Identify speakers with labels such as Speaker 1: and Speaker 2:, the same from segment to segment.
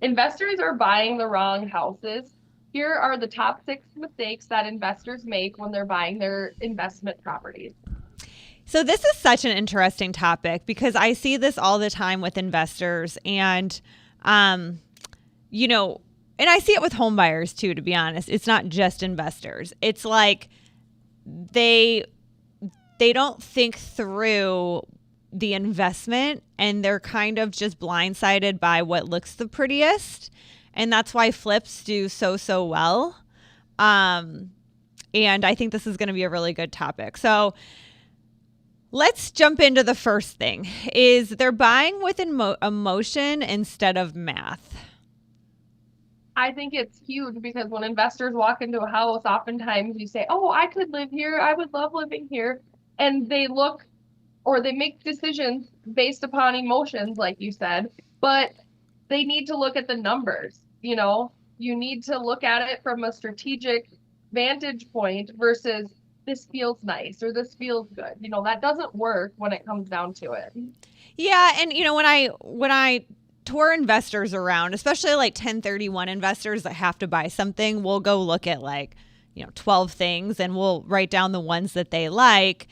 Speaker 1: Investors are buying the wrong houses. Here are the top 6 mistakes that investors make when they're buying their investment properties.
Speaker 2: So this is such an interesting topic because I see this all the time with investors and um you know, and I see it with home buyers too, to be honest. It's not just investors. It's like they they don't think through the investment and they're kind of just blindsided by what looks the prettiest. And that's why flips do so well. Um and I think this is going to be a really good topic. So, let's jump into the first thing is they're buying with emotion instead of math.
Speaker 1: I think it's huge because when investors walk into a house, oftentimes you say, "Oh, I could live here. I would love living here." And they look or they make decisions based upon emotions, like you said, but they need to look at the numbers. You need to look at it from a strategic vantage point versus this feels nice or this feels good. That doesn't work when it comes down to it.
Speaker 2: Yeah, and when I tour investors around, especially like 1031 investors that have to buy something, we'll go look at like, 12 things and we'll write down the ones that they like.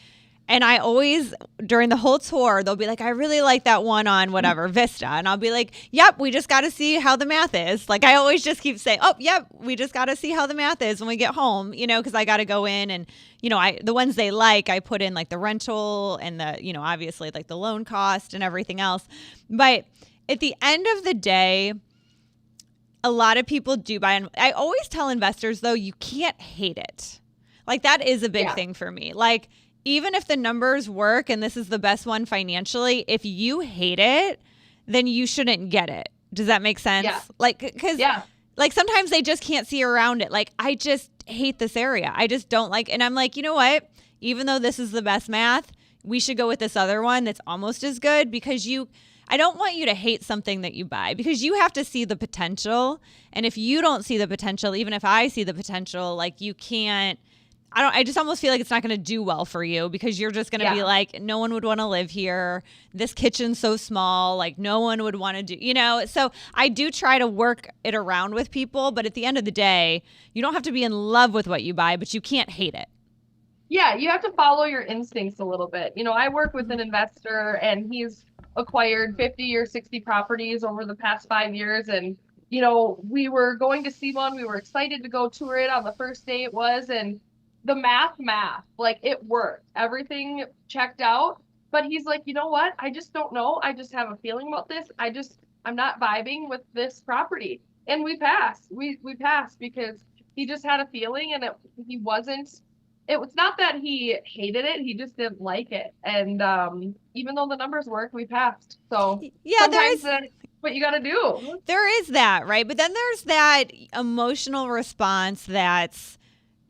Speaker 2: And I always, during the whole tour, they'll be like, I really like that one on whatever, Vista. And I'll be like, yep, we just got to see how the math is. Like, I always just keep saying, oh, yep, we just got to see how the math is when we get home, because I got to go in and, the ones they like, I put in like the rental and the, obviously like the loan cost and everything else. But at the end of the day, a lot of people do buy. And I always tell investors, though, you can't hate it. Like, that is a big thing for me. Like, even if the numbers work and this is the best one financially, if you hate it, then you shouldn't get it. Does that make sense?
Speaker 1: Yeah.
Speaker 2: Like, because like sometimes they just can't see around it. Like, I just hate this area. I just don't like, and I'm like, you know what? Even though this is the best math, we should go with this other one that's almost as good because I don't want you to hate something that you buy because you have to see the potential. And if you don't see the potential, even if I see the potential, like you can't, I just almost feel like it's not going to do well for you because you're just going to be like, no one would want to live here. This kitchen's so small. Like no one would want to do, so I do try to work it around with people. But at the end of the day, you don't have to be in love with what you buy, but you can't hate it.
Speaker 1: Yeah, you have to follow your instincts a little bit. I work with an investor and he's acquired 50 or 60 properties over the past 5 years. And, we were going to see one. We were excited to go tour it on the first day it was. And the math, like it worked. Everything checked out. But he's like, you know what? I just don't know. I just have a feeling about this. I'm not vibing with this property. And we passed. We passed because he just had a feeling and he wasn't it was not that he hated it, he just didn't like it. And even though the numbers work, we passed. So sometimes that's what you got to do.
Speaker 2: There is that, right? But then there's that emotional response that's,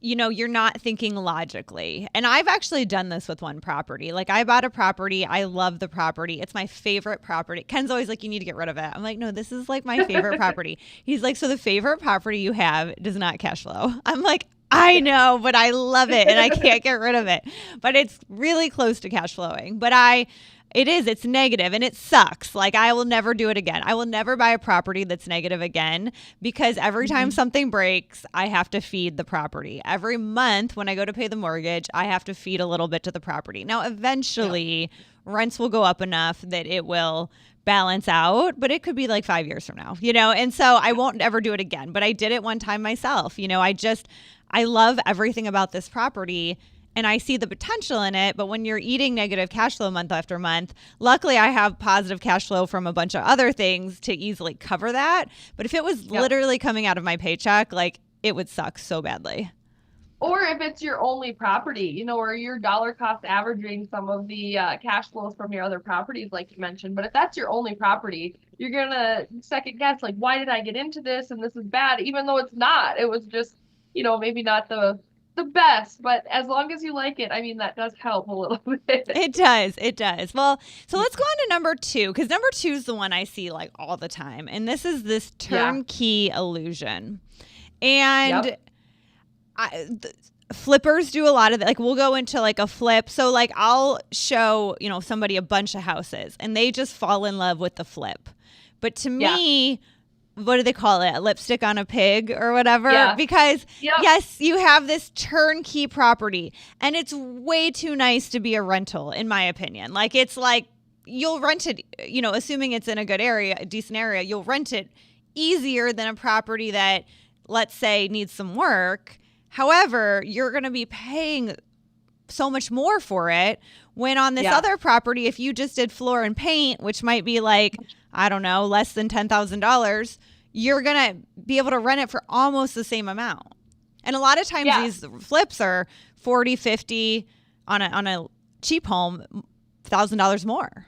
Speaker 2: you're not thinking logically. And I've actually done this with one property. Like I bought a property. I love the property. It's my favorite property. Ken's always like, you need to get rid of it. I'm like, no, this is like my favorite property. He's like, so the favorite property you have does not cash flow. I'm like, I know, but I love it and I can't get rid of it. But it's really close to cash flowing. But it's negative and it sucks. Like I will never do it again. I will never buy a property that's negative again because every time something breaks, I have to feed the property. Every month when I go to pay the mortgage, I have to feed a little bit to the property. Now, eventually rents will go up enough that it will balance out, but it could be like 5 years from now, and so I won't ever do it again. But I did it one time myself. I love everything about this property and I see the potential in it. But when you're eating negative cash flow month after month, luckily I have positive cash flow from a bunch of other things to easily cover that. But if it was literally coming out of my paycheck, like it would suck so badly.
Speaker 1: Or if it's your only property, or you're dollar cost averaging some of the cash flows from your other properties, like you mentioned. But if that's your only property, you're going to second guess, like, why did I get into this? And this is bad, even though it's not. It was just, maybe not the best, but as long as you like it, I mean, that does help a little bit.
Speaker 2: It does. Well, so let's go on to number 2, because number 2 is the one I see like all the time. And this is this turnkey illusion. And flippers do a lot of that. Like we'll go into like a flip. So like I'll show, somebody a bunch of houses and they just fall in love with the flip. But to me, what do they call it? A lipstick on a pig or whatever.
Speaker 1: Yeah.
Speaker 2: Because
Speaker 1: Yep.
Speaker 2: yes, you have this turnkey property and it's way too nice to be a rental, in my opinion. Like, it's like you'll rent it, you know, assuming it's in a good area, a decent area, you'll rent it easier than a property that, let's say, needs some work. However, you're going to be paying so much more for it when on this other property, if you just did floor and paint, which might be like, I don't know, less than $10,000, you're going to be able to rent it for almost the same amount. And a lot of times these flips are 40, 50 on a cheap home, $1,000 more.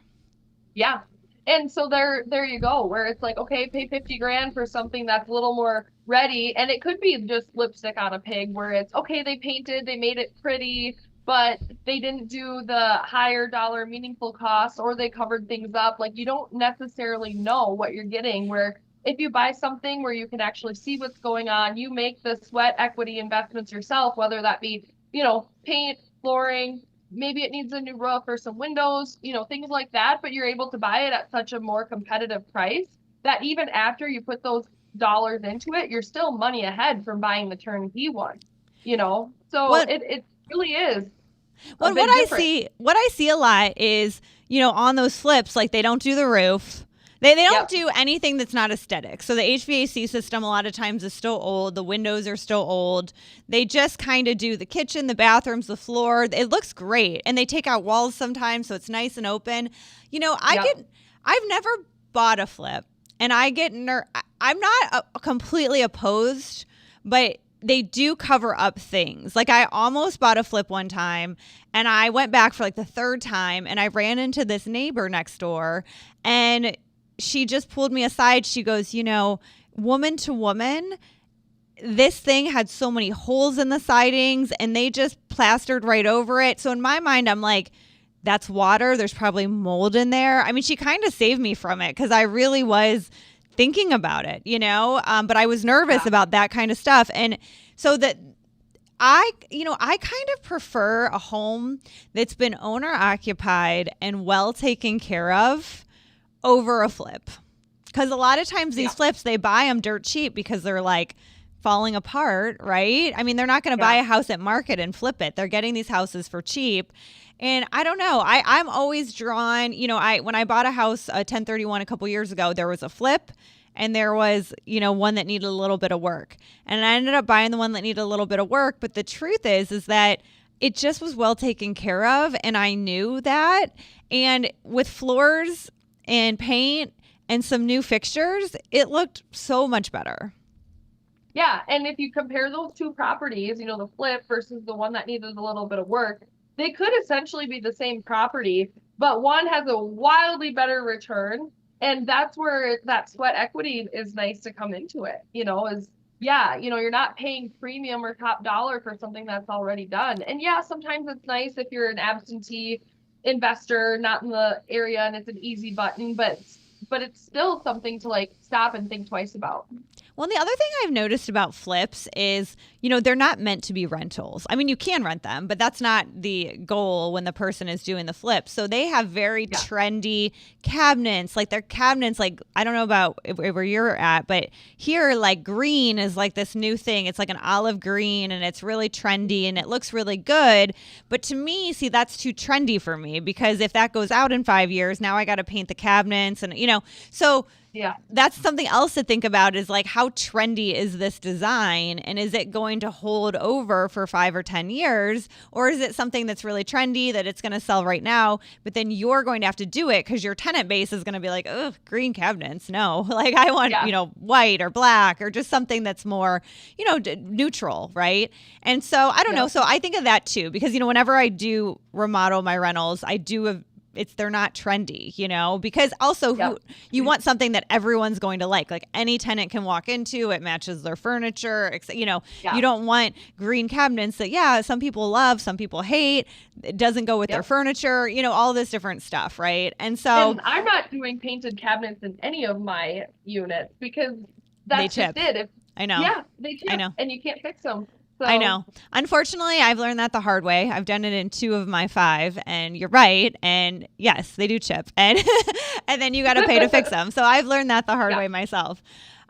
Speaker 1: Yeah. And so there you go, where it's like, okay, pay 50 grand for something that's a little more ready. And it could be just lipstick on a pig, where it's okay, they painted, they made it pretty, but they didn't do the higher dollar meaningful costs, or they covered things up. Like, you don't necessarily know what you're getting, where if you buy something where you can actually see what's going on, you make the sweat equity investments yourself, whether that be, you know, paint, flooring, maybe it needs a new roof or some windows, you know, things like that, but you're able to buy it at such a more competitive price that even after you put those dollars into it, you're still money ahead from buying the turnkey one, you know? So it really is.
Speaker 2: Well, what I see a lot is, you know, on those flips, like, they don't do the roof. They don't do anything that's not aesthetic. So the HVAC system a lot of times is still old. The windows are still old. They just kind of do the kitchen, the bathrooms, the floor. It looks great. And they take out walls sometimes, so it's nice and open. You know, I've never bought a flip, and I'm not completely opposed, but they do cover up things. Like, I almost bought a flip one time, and I went back for like the third time, and I ran into this neighbor next door, and she just pulled me aside. She goes, you know, woman to woman, this thing had so many holes in the sidings, and they just plastered right over it. So in my mind, I'm like, that's water. There's probably mold in there. I mean, she kind of saved me from it, because I really was thinking about it, you know, but I was nervous about that kind of stuff. And so that I kind of prefer a home that's been owner occupied and well taken care of over a flip. Because a lot of times these flips, they buy them dirt cheap because they're like falling apart, right? I mean, they're not going to buy a house at market and flip it. They're getting these houses for cheap. And I don't know. I'm always drawn, you know, when I bought a house, a 1031 a couple years ago, there was a flip and there was, you know, one that needed a little bit of work. And I ended up buying the one that needed a little bit of work. But the truth is that it just was well taken care of. And I knew that. And with floors and paint and some new fixtures, it looked so much better.
Speaker 1: Yeah. And if you compare those two properties, you know, the flip versus the one that needed a little bit of work, they could essentially be the same property, but one has a wildly better return. And that's where that sweat equity is nice to come into it, you know, you're not paying premium or top dollar for something that's already done. And sometimes it's nice if you're an absentee investor, not in the area, and it's an easy button, but it's still something to like stop and think twice about.
Speaker 2: Well, the other thing I've noticed about flips is, you know, they're not meant to be rentals. I mean, you can rent them, but that's not the goal when the person is doing the flip. So they have very trendy cabinets. Like, their cabinets, like, I don't know about where you're at, but here, like, green is like this new thing. It's like an olive green, and it's really trendy, and it looks really good. But to me, see, that's too trendy for me, because if that goes out in 5 years, now I got to paint the cabinets, and, you know, so that's something else to think about, is like, how trendy is this design, and is it going to hold over for 5 or 10 years, or is it something that's really trendy that it's going to sell right now, but then you're going to have to do it because your tenant base is going to be like, oh, green cabinets, no, like, I want you know, white or black, or just something that's more, you know, neutral, right? And so I don't know, so I think of that too, because, you know, whenever I do remodel my rentals, I do they're not trendy, you know, because also you want something that everyone's going to like any tenant can walk into, it matches their furniture, you know, you don't want green cabinets that, some people love, some people hate, it doesn't go with their furniture, you know, all this different stuff. Right. And so
Speaker 1: I'm not doing painted cabinets in any of my units because that's just it.
Speaker 2: I know.
Speaker 1: Yeah, they chip. I know. And you can't fix them. So.
Speaker 2: I know. Unfortunately, I've learned that the hard way. I've done it in 2 of my 5, and you're right. And yes, they do chip, and and then you got to pay to fix them. So I've learned that the hard way myself.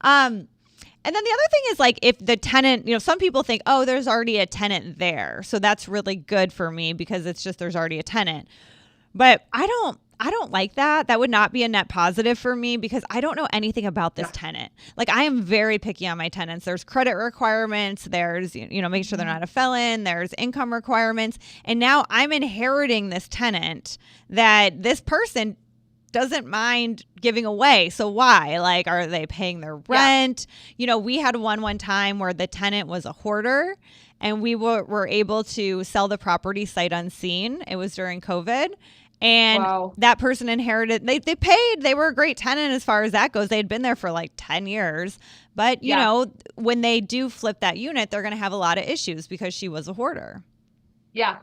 Speaker 2: And then the other thing is like if the tenant, some people think, oh, there's already a tenant there. So that's really good for me because it's just there's already a tenant. But I don't like that. That would not be a net positive for me because I don't know anything about this tenant. Like I am very picky on my tenants. There's credit requirements. There's, make sure they're not a felon. There's income requirements. And now I'm inheriting this tenant that this person doesn't mind giving away. So why? Like, are they paying their rent? Yeah. We had one time where the tenant was a hoarder and we were able to sell the property sight unseen. It was during COVID. And that person inherited, they paid, they were a great tenant as far as that goes. They had been there for like 10 years. But, when they do flip that unit, they're going to have a lot of issues because she was a hoarder.
Speaker 1: Yeah.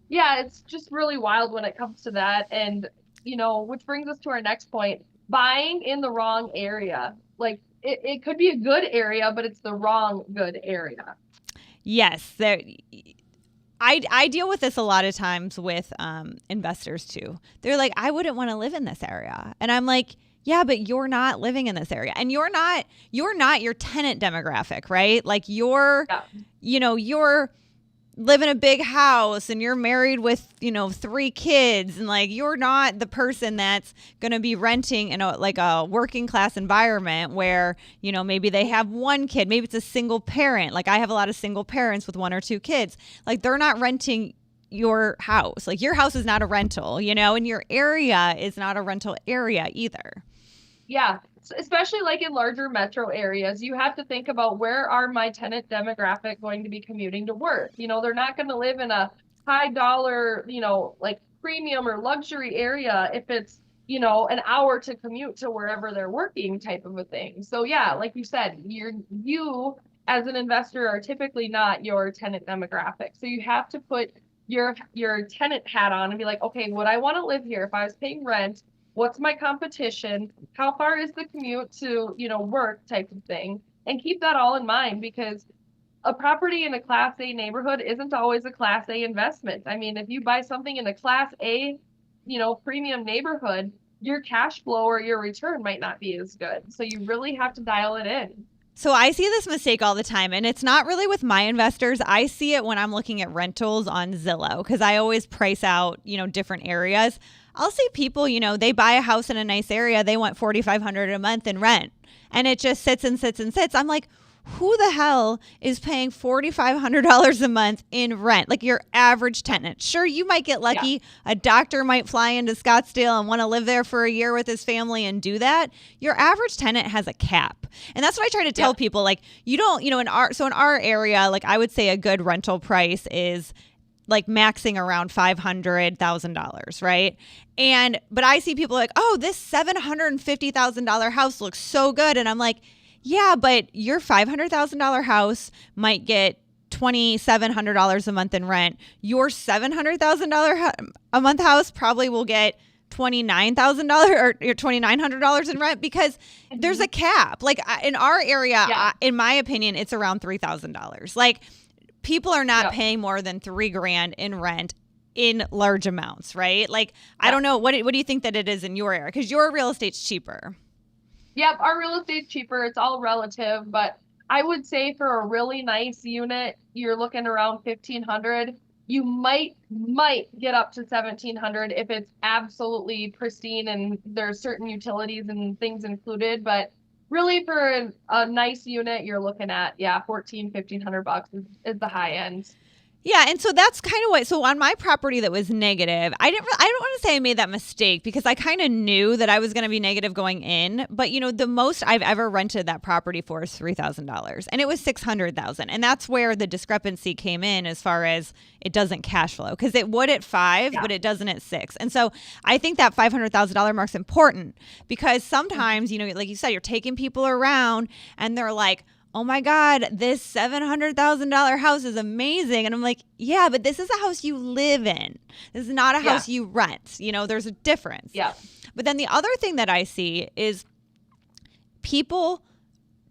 Speaker 1: Yeah, it's just really wild when it comes to that. And which brings us to our next point, buying in the wrong area. Like it could be a good area, but it's the wrong good area.
Speaker 2: Yes. I deal with this a lot of times with investors too. They're like, I wouldn't want to live in this area. And I'm like, yeah, but you're not living in this area. And you're not your tenant demographic, right? Like you're live in a big house and you're married with, 3 kids and like you're not the person that's going to be renting in a working class environment where, maybe they have 1 kid, maybe it's a single parent. Like I have a lot of single parents with 1 or 2 kids. Like they're not renting your house. Like your house is not a rental, and your area is not a rental area either.
Speaker 1: Yeah. Especially like in larger metro areas, you have to think about where are my tenant demographic going to be commuting to work. They're not going to live in a high dollar, like premium or luxury area if it's, an hour to commute to wherever they're working type of a thing. So yeah, like you said, you as an investor are typically not your tenant demographic. So you have to put your tenant hat on and be like, okay, would I want to live here if I was paying rent? What's my competition? How far is the commute to, work type of thing? And keep that all in mind because a property in a Class A neighborhood isn't always a Class A investment. I mean, if you buy something in a Class A, premium neighborhood, your cash flow or your return might not be as good. So you really have to dial it in.
Speaker 2: So I see this mistake all the time, and it's not really with my investors. I see it when I'm looking at rentals on Zillow because I always price out, different areas. I'll see people, they buy a house in a nice area. They want $4,500 a month in rent, and it just sits and sits and sits. I'm like, who the hell is paying $4,500 a month in rent? Like your average tenant. Sure, you might get lucky. Yeah. A doctor might fly into Scottsdale and want to live there for a year with his family and do that. Your average tenant has a cap. And that's what I try to tell people. Like you don't, in our area, like I would say a good rental price is like maxing around $500,000, right? But I see people like, oh, this $750,000 house looks so good. And I'm like, yeah, but your $500,000 house might get $2,700 a month in rent. Your $700,000 a month house probably will get $29,000 or $2,900 in rent because there's a cap. Like in our area, in my opinion, it's around $3,000. Like people are not paying more than $3,000 in rent in large amounts, right? Like I don't know, what do you think that it is in your area? Because your real estate's cheaper.
Speaker 1: Yep, our real estate's cheaper. It's all relative, but I would say for a really nice unit, you're looking around $1,500. You might get up to $1,700 if it's absolutely pristine and there's certain utilities and things included. But really, for a nice unit, you're looking at $1,500 is the high end.
Speaker 2: Yeah, and so that's kind of what. So on my property that was negative, I don't want to say I made that mistake because I kind of knew that I was going to be negative going in. But the most I've ever rented that property for is $3,000, and it was $600,000, and that's where the discrepancy came in as far as it doesn't cash flow because it would at 5, but it doesn't at 6. And so I think that $500,000 mark's important because sometimes like you said, you're taking people around and they're like, oh my God, this $700,000 house is amazing. And I'm like, yeah, but this is a house you live in. This is not a house you rent. There's a difference.
Speaker 1: Yeah.
Speaker 2: But then the other thing that I see is people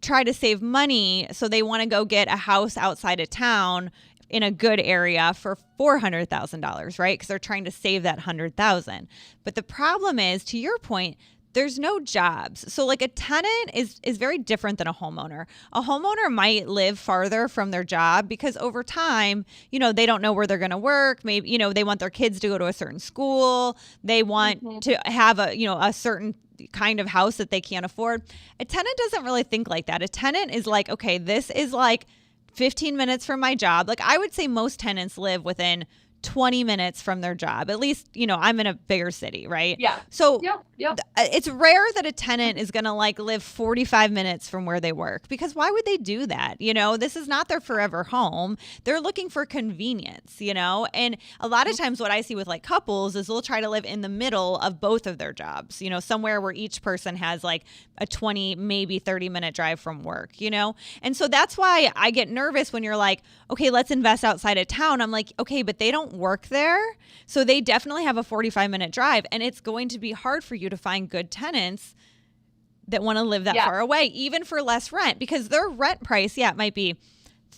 Speaker 2: try to save money. So they want to go get a house outside of town in a good area for $400,000, right? Because they're trying to save that $100,000. But the problem is, to your point, there's no jobs. So like a tenant is very different than a homeowner. A homeowner might live farther from their job because over time, they don't know where they're going to work. Maybe, they want their kids to go to a certain school. They want to have a certain kind of house that they can't afford. A tenant doesn't really think like that. A tenant is like, okay, this is like 15 minutes from my job. Like I would say most tenants live within 20 minutes from their job. At least, I'm in a bigger city, right?
Speaker 1: Yeah.
Speaker 2: So
Speaker 1: Yep.
Speaker 2: It's rare that a tenant is going to like live 45 minutes from where they work because why would they do that? This is not their forever home. They're looking for convenience, and a lot of times what I see with like couples is they'll try to live in the middle of both of their jobs, somewhere where each person has like a 20, maybe 30-minute drive from work, And so that's why I get nervous when you're like, okay, let's invest outside of town. I'm like, okay, but they don't work there. So they definitely have a 45-minute drive, and it's going to be hard for you to find good tenants that want to live that far away, even for less rent, because their rent price, it might be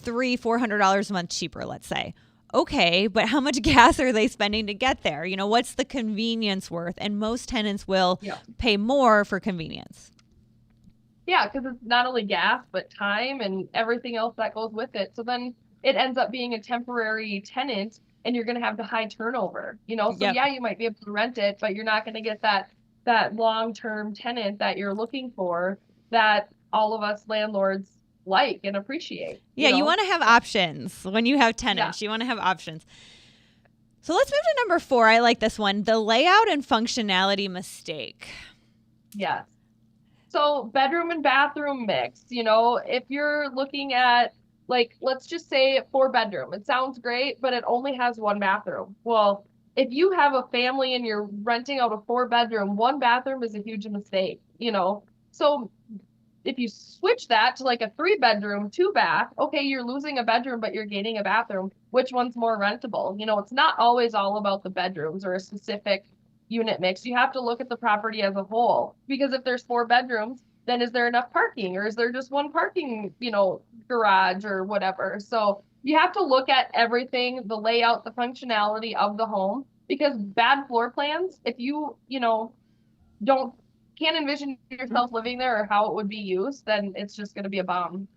Speaker 2: $300-$400 a month cheaper, let's say. Okay, but how much gas are they spending to get there? What's the convenience worth? And most tenants will pay more for convenience.
Speaker 1: Yeah, because it's not only gas, but time and everything else that goes with it. So then it ends up being a temporary tenant and you're going to have the high turnover, So you might be able to rent it, but you're not going to get that long-term tenant that you're looking for that all of us landlords like and appreciate.
Speaker 2: You want to have options when you have tenants. You want to have options. So let's move to number 4. I like this one. The layout and functionality mistake.
Speaker 1: Yes. So bedroom and bathroom mix, if you're looking at like, let's just say 4-bedroom, it sounds great, but it only has 1 bathroom. Well, if you have a family and you're renting out a 4-bedroom, 1 bathroom is a huge mistake, So if you switch that to like a 3-bedroom, 2-bath, okay, you're losing a bedroom, but you're gaining a bathroom. Which one's more rentable? It's not always all about the bedrooms or a specific unit mix. You have to look at the property as a whole, because if there's 4 bedrooms, then is there enough parking, or is there just 1 parking, garage or whatever? So you have to look at everything, the layout, the functionality of the home, because bad floor plans, if you, can't envision yourself living there or how it would be used, then it's just going to be a bomb.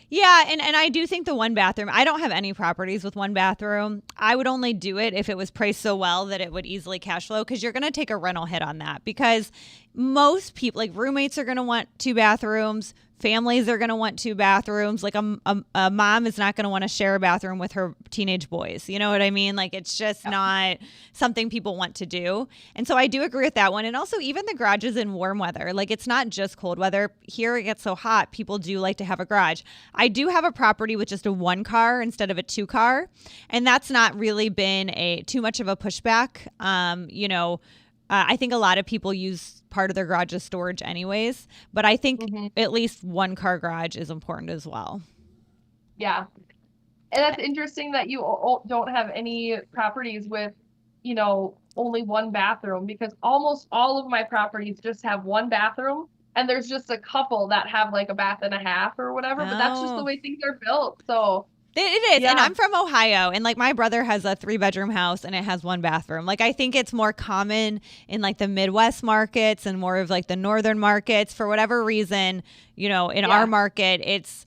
Speaker 2: Yeah, and I do think the 1 bathroom, I don't have any properties with 1 bathroom. I would only do it if it was priced so well that it would easily cash flow, because you're going to take a rental hit on that, because most people, like roommates, are going to want 2 bathrooms. Families are going to want 2 bathrooms. Like a mom is not going to want to share a bathroom with her teenage boys. You know what I mean? Like it's just not something people want to do. And so I do agree with that one. And also even the garages in warm weather, like it's not just cold weather. Here it gets so hot, people do like to have a garage. I do have a property with just a 1 car instead of a 2 car. And that's not really been too much of a pushback. I think a lot of people use part of their garage as storage anyways, but I think at least 1 car garage is important as well.
Speaker 1: Yeah. And that's interesting that you don't have any properties with, only 1 bathroom, because almost all of my properties just have 1 bathroom, and there's just a couple that have like a bath and a half or whatever, but that's just the way things are built. So
Speaker 2: it is. Yeah. And I'm from Ohio, and like my brother has a 3-bedroom house and it has 1 bathroom. Like I think it's more common in like the Midwest markets and more of like the northern markets. For whatever reason, in our market, it's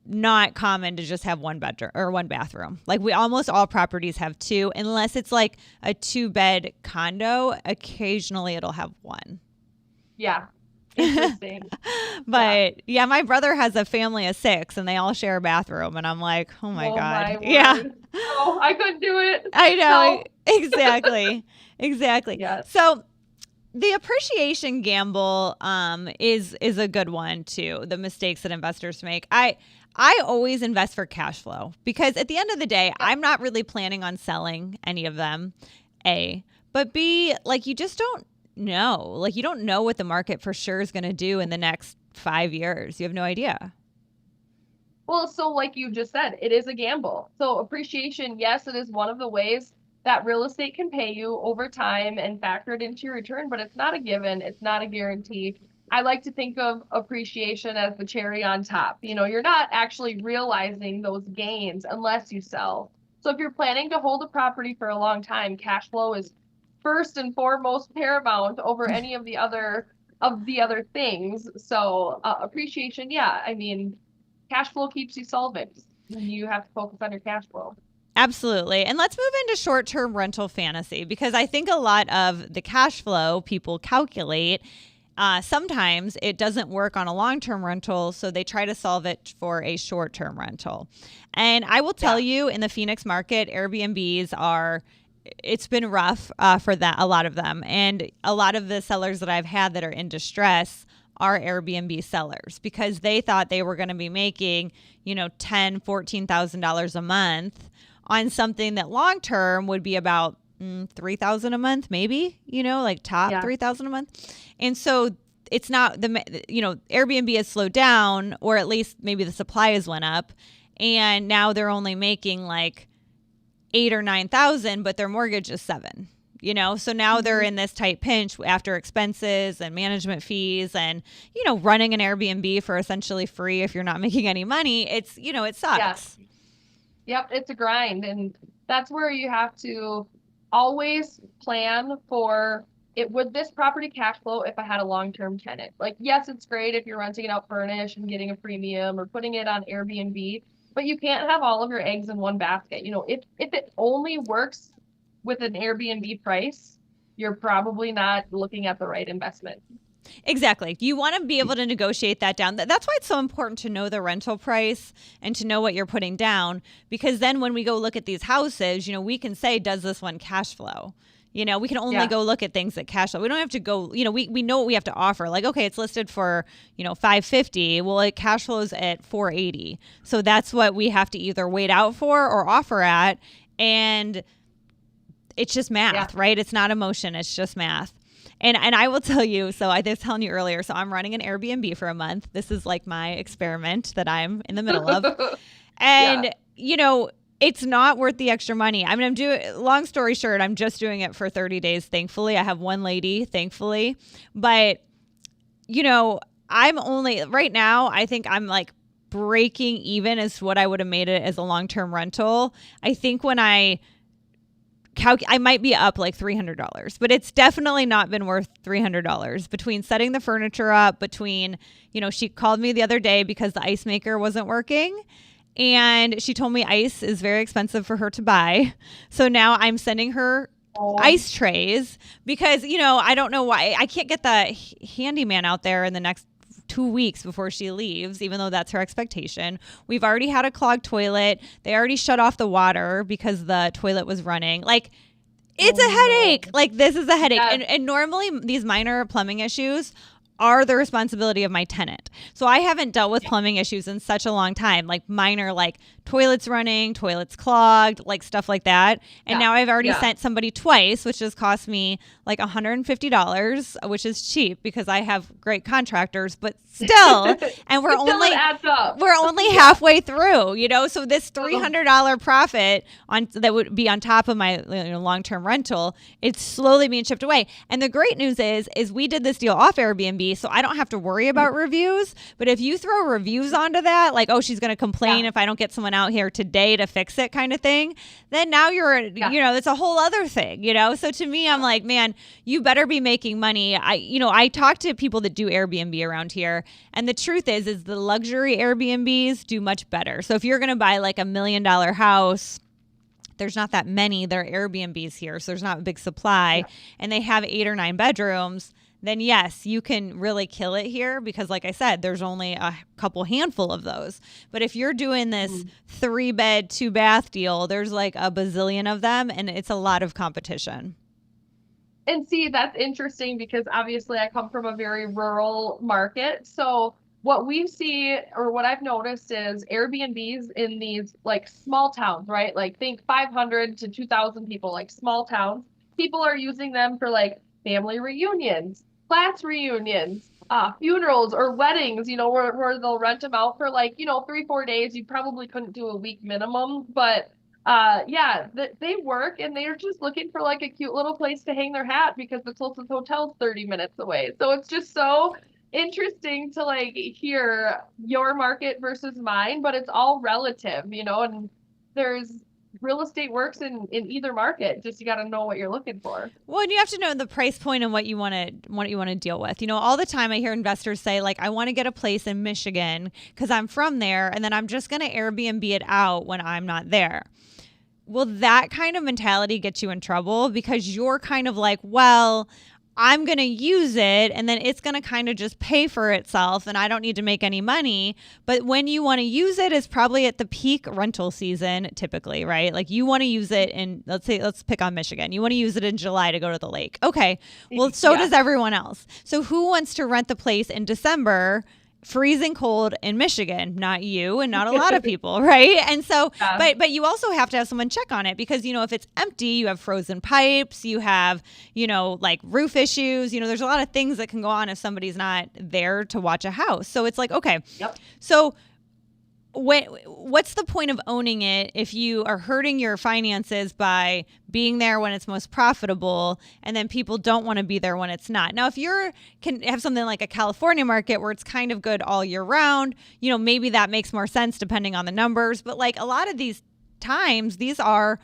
Speaker 2: not common to just have 1 bedroom or 1 bathroom. Like almost all properties have 2, unless it's like a 2-bed condo. Occasionally it'll have 1.
Speaker 1: Yeah. Interesting.
Speaker 2: But my brother has a family of 6 and they all share a bathroom, and I'm like, oh my God.
Speaker 1: Oh, I couldn't do it.
Speaker 2: I know. No. Exactly.
Speaker 1: Yes.
Speaker 2: So the appreciation gamble is a good one too. The mistakes that investors make. I always invest for cash flow, because at the end of the day, I'm not really planning on selling any of them. A, but B, like you just don't know. Like you don't know what the market for sure is going to do in the next 5 years. You have no idea.
Speaker 1: Well, so like you just said, it is a gamble. So appreciation, yes, it is one of the ways that real estate can pay you over time and factor it into your return, but it's not a given. It's not a guarantee. I like to think of appreciation as the cherry on top. You're not actually realizing those gains unless you sell. So if you're planning to hold a property for a long time, cash flow is first and foremost paramount over any of the other of the other things. So appreciation, yeah. I mean, cash flow keeps you solvent when you have to focus on your cash flow.
Speaker 2: Absolutely. And let's move into short term rental fantasy because I think a lot of the cash flow people calculate. Sometimes it doesn't work on a long term rental, so they try to solve it for a short term rental. And I will tell
Speaker 1: Yeah.
Speaker 2: you, in the Phoenix market, Airbnbs are. It's been rough for that, a lot of them. And a lot of the sellers that I've had that are in distress are Airbnb sellers because they thought they were going to be making, $10,000, $14,000 a month on something that long term would be about 3,000 a month, maybe, like top
Speaker 1: Yeah.
Speaker 2: 3,000 a month. And so it's not Airbnb has slowed down, or at least maybe the supply has went up, and now they're only making like 8 or 9,000, but their mortgage is 7. So now they're in this tight pinch after expenses and management fees and, running an Airbnb for essentially free if you're not making any money. It's, it
Speaker 1: Yeah.
Speaker 2: sucks.
Speaker 1: Yep, it's a grind. And that's where you have to always plan for it. Would this property cash flow if I had a long-term tenant? Like, yes, it's great if you're renting it out furnished and getting a premium or putting it on Airbnb, but you can't have all of your eggs in one basket. If it only works with an Airbnb price, you're probably not looking at the right investment.
Speaker 2: Exactly. You want to be able to negotiate that down. That's why it's so important to know the rental price and to know what you're putting down, because then when we go look at these houses, we can say, does this one cash flow? We can only
Speaker 1: Yeah.
Speaker 2: go look at things that cash flow. We don't have to go, we know what we have to offer. Like, okay, it's listed for, 550. Well, it cash flows at 480. So that's what we have to either wait out for or offer at. And it's just math,
Speaker 1: Yeah.
Speaker 2: right? It's not emotion. It's just math. And I will tell you, so I was telling you earlier, so I'm running an Airbnb for a month. This is like my experiment that I'm in the middle of.
Speaker 1: Yeah.
Speaker 2: And, it's not worth the extra money. I mean, long story short, I'm just doing it for 30 days, thankfully. I have one lady, thankfully. But, I'm only, right now, I think I'm like breaking even as what I would have made it as a long-term rental. I think when I might be up like $300, but it's definitely not been worth $300 between setting the furniture up, between, she called me the other day because the ice maker wasn't working. And she told me ice is very expensive for her to buy. So now I'm sending her ice trays because, I don't know why. I can't get the handyman out there in the next 2 weeks before she leaves, even though that's her expectation. We've already had a clogged toilet. They already shut off the water because the toilet was running. Like, it's a headache. Like, this is a headache.
Speaker 1: Yes.
Speaker 2: And normally these minor plumbing issues are the responsibility of my tenant. So I haven't dealt with plumbing issues in such a long time, like minor, like toilets running, toilets clogged, like stuff like that. And now I've already sent somebody twice, which has cost me like $150, which is cheap because I have great contractors, but still, and we're
Speaker 1: Still
Speaker 2: only
Speaker 1: it adds up.
Speaker 2: we're only halfway through, so this $300 profit on that would be on top of my long-term rental, it's slowly being chipped away. And the great news is we did this deal off Airbnb, so I don't have to worry about reviews. But if you throw reviews onto that, like, oh, she's going to complain if I don't get someone out here today to fix it kind of thing, then now it's a whole other thing, So to me, I'm like, man, you better be making money. I talk to people that do Airbnb around here, and the truth is the luxury Airbnbs do much better. So if you're going to buy like $1 million house, there's not that many. There are Airbnbs here, so there's not a big supply, and they have 8 or 9 bedrooms. Then yes, you can really kill it here because, like I said, there's only a couple handful of those. But if you're doing this 3-bed, 2-bath deal, there's like a bazillion of them, and it's a lot of competition.
Speaker 1: And see, that's interesting because obviously I come from a very rural market. So what we see or what I've noticed is Airbnbs in these like small towns, right? Like think 500 to 2,000 people, like small towns. People are using them for like family reunions, class reunions, funerals or weddings, where they'll rent them out for like, 3, 4 days. You probably couldn't do a week minimum, but they work and they're just looking for like a cute little place to hang their hat because the closest hotel's 30 minutes away. So it's just so interesting to like hear your market versus mine, but it's all relative, and there's real estate works in either market. Just you got to know what you're looking for.
Speaker 2: Well, and you have to know the price point and what you want to deal with. You know, all the time I hear investors say like, I want to get a place in Michigan because I'm from there, and then I'm just going to Airbnb it out when I'm not there. Well, that kind of mentality gets you in trouble because you're kind of like, well, I'm going to use it and then it's going to kind of just pay for itself and I don't need to make any money. But when you want to use it is probably at the peak rental season, typically, right? Like you want to use it in, let's pick on Michigan. You want to use it in July to go to the lake. Okay. Well, so does everyone else. So who wants to rent the place in December? Freezing cold in Michigan, not you and not a lot of people, right? And so, but you also have to have someone check on it because, you know, if it's empty, you have frozen pipes, you have, you know, like roof issues, you know, there's a lot of things that can go on if somebody's not there to watch a house. So it's like, okay, so what's the point of owning it if you are hurting your finances by being there when it's most profitable and then people don't want to be there when it's not? Now, if you can have something like a California market where it's kind of good all year round, you know, maybe that makes more sense depending on the numbers. But like a lot of these times, these are,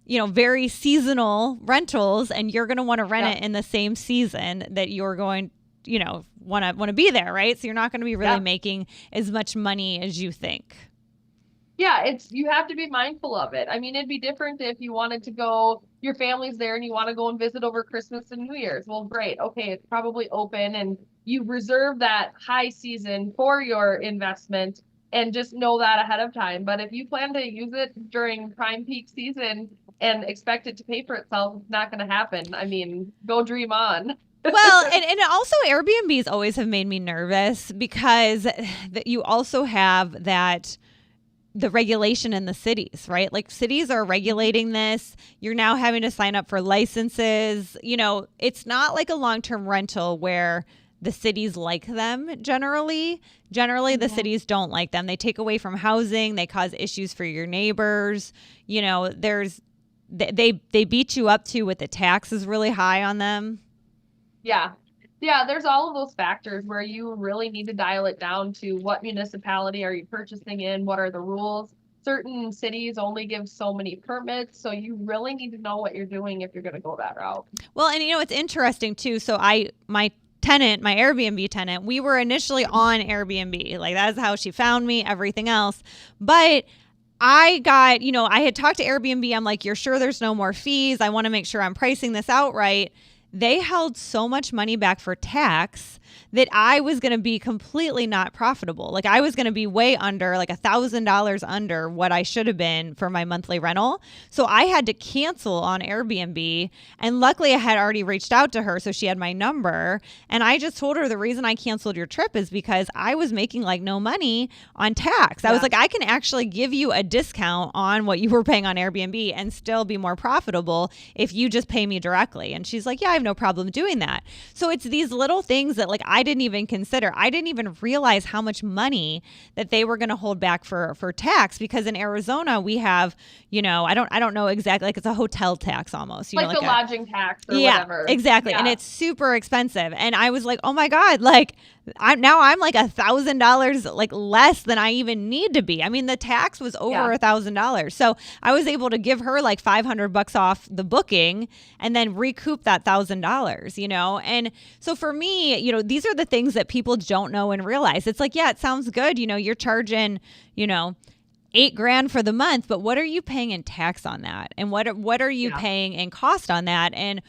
Speaker 2: you know, very seasonal rentals and you're going to want to rent it in the same season that you're going, you know, want to be there, right? So you're not going to be really making as much money as you think.
Speaker 1: Yeah, you have to be mindful of it. I mean, it'd be different if you wanted to go, your family's there and you want to go and visit over Christmas and New Year's. Well, great. Okay, it's probably open and you reserve that high season for your investment and just know that ahead of time. But if you plan to use it during prime peak season and expect it to pay for itself, it's not going to happen. I mean, go dream on.
Speaker 2: Well, and also Airbnbs always have made me nervous because that you also have that the regulation in the cities, right? Like cities are regulating this. You're now having to sign up for licenses. You know, it's not like a long-term rental where the cities like them generally. Generally, the cities don't like them. They take away from housing. They cause issues for your neighbors. You know, they beat you up too with the taxes really high on them.
Speaker 1: Yeah. Yeah, there's all of those factors where you really need to dial it down to what municipality are you purchasing in, what are the rules. Certain cities only give so many permits, so you really need to know what you're doing if you're going to go that route.
Speaker 2: Well, and you know, it's interesting too. So my Airbnb tenant, we were initially on Airbnb. Like that's how she found me, everything else. But I got, you know, I had talked to Airbnb. I'm like, you're sure there's no more fees? I want to make sure I'm pricing this out right. They held so much money back for tax that I was going to be completely not profitable. Like I was going to be way under, like $1,000 under what I should have been for my monthly rental. So I had to cancel on Airbnb. And luckily I had already reached out to her. So she had my number. And I just told her the reason I canceled your trip is because I was making like no money on tax. I was like, I can actually give you a discount on what you were paying on Airbnb and still be more profitable if you just pay me directly. And she's like, yeah, I have no problem doing that. So it's these little things that like I didn't even consider. I didn't even realize how much money that they were going to hold back for tax because in Arizona we have, you know, I don't know exactly, like it's a hotel tax almost, you
Speaker 1: like
Speaker 2: know, like
Speaker 1: the lodging tax or whatever.
Speaker 2: Exactly. Yeah. And it's super expensive. And I was like, oh my God, like I'm like $1,000 like less than I even need to be. I mean, the tax was over $1,000. So I was able to give her like $500 off the booking and then recoup that $1,000, you know? And so for me, you know, these are the things that people don't know and realize. It's like, yeah, it sounds good. You know, you're charging, you know, $8,000 for the month, but what are you paying in tax on that? And what are you paying in cost on that? And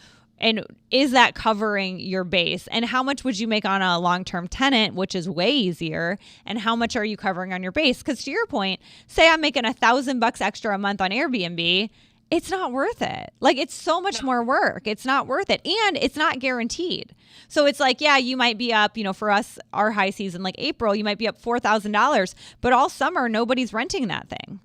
Speaker 2: is that covering your base? And how much would you make on a long-term tenant, which is way easier? And how much are you covering on your base? Because to your point, say I'm making $1,000 extra a month on Airbnb, it's not worth it. Like it's so much more work. It's not worth it. And it's not guaranteed. So it's like, yeah, you might be up, you know, for us, our high season, like April, you might be up $4,000, but all summer, nobody's renting that thing.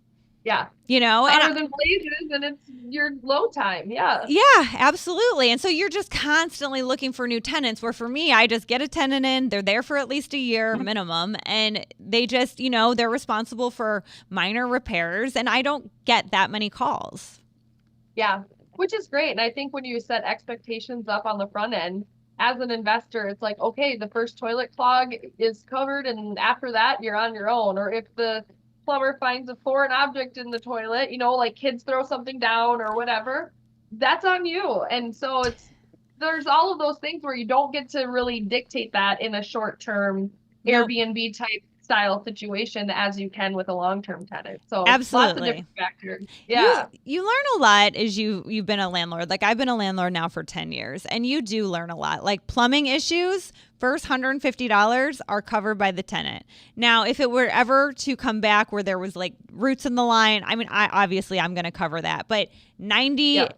Speaker 1: Yeah.
Speaker 2: You know,
Speaker 1: hotter than blazes and it's your low time. Yeah.
Speaker 2: Yeah, absolutely. And so you're just constantly looking for new tenants where for me, I just get a tenant in, they're there for at least a year minimum. And they just, you know, they're responsible for minor repairs and I don't get that many calls.
Speaker 1: Yeah, which is great. And I think when you set expectations up on the front end, as an investor, it's like, okay, the first toilet clog is covered and after that you're on your own. Or if the plumber finds a foreign object in the toilet, you know, like kids throw something down or whatever, that's on you. And so there's all of those things where you don't get to really dictate that in a short-term
Speaker 2: Nope.
Speaker 1: Airbnb type style situation as you can with a long-term tenant. So lots of
Speaker 2: Absolutely.
Speaker 1: different factors.
Speaker 2: You
Speaker 1: Yeah.
Speaker 2: you learn a lot as you've been a landlord. Like I've been a landlord now for 10 years and you do learn a lot. Like plumbing issues, first $150 are covered by the tenant. Now, if it were ever to come back where there was like roots in the line, I mean, I'm going to cover that. But 98%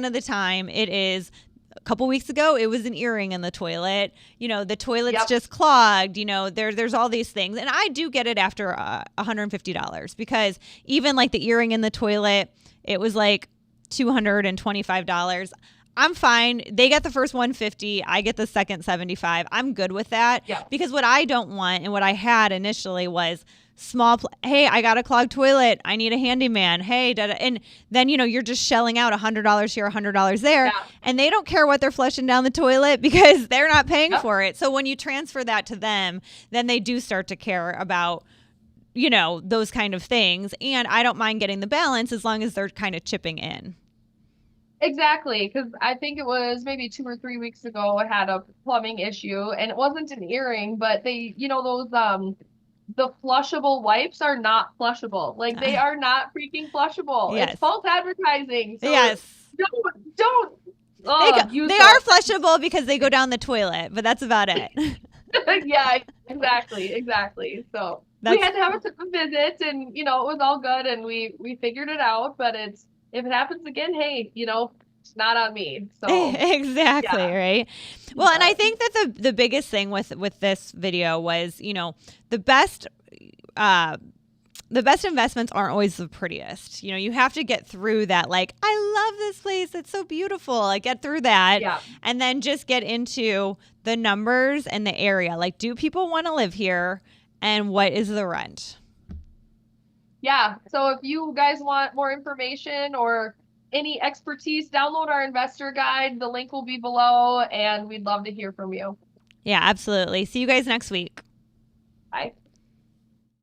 Speaker 2: of the time it is a couple weeks ago, it was an earring in the toilet. You know, the toilet's just clogged. You know, there's all these things. And I do get it after $150 because even like the earring in the toilet, it was like $225. I'm fine. They get the first 150. I get the second 75. I'm good with that because what I don't want and what I had initially was hey, I got a clogged toilet. I need a handyman. Hey, and then, you know, you're just shelling out $100 here, $100 there. And they don't care what they're flushing down the toilet because they're not paying for it. So when you transfer that to them, then they do start to care about, you know, those kind of things. And I don't mind getting the balance as long as they're kind of chipping in.
Speaker 1: Exactly, because I think it was maybe 2 or 3 weeks ago I had a plumbing issue and it wasn't an earring, but they, you know, those the flushable wipes are not flushable. Like they are not freaking flushable.
Speaker 2: Yes.
Speaker 1: It's false advertising. So
Speaker 2: yes.
Speaker 1: Don't
Speaker 2: they are flushable because they go down the toilet, but that's about it.
Speaker 1: Yeah, exactly. So we had to have a visit and you know, it was all good and we figured it out, but if it happens again, hey, you know, it's not on me. So
Speaker 2: exactly, right? Well, and I think that the biggest thing with this video was, you know, the best investments aren't always the prettiest. You know, you have to get through that. Like, I love this place. It's so beautiful. Like, get through that, and then just get into the numbers and the area. Like, do people want to live here, and what is the rent?
Speaker 1: Yeah. So if you guys want more information or any expertise, download our investor guide. The link will be below, and we'd love to hear from you.
Speaker 2: Yeah, absolutely. See you guys next week.
Speaker 1: Bye.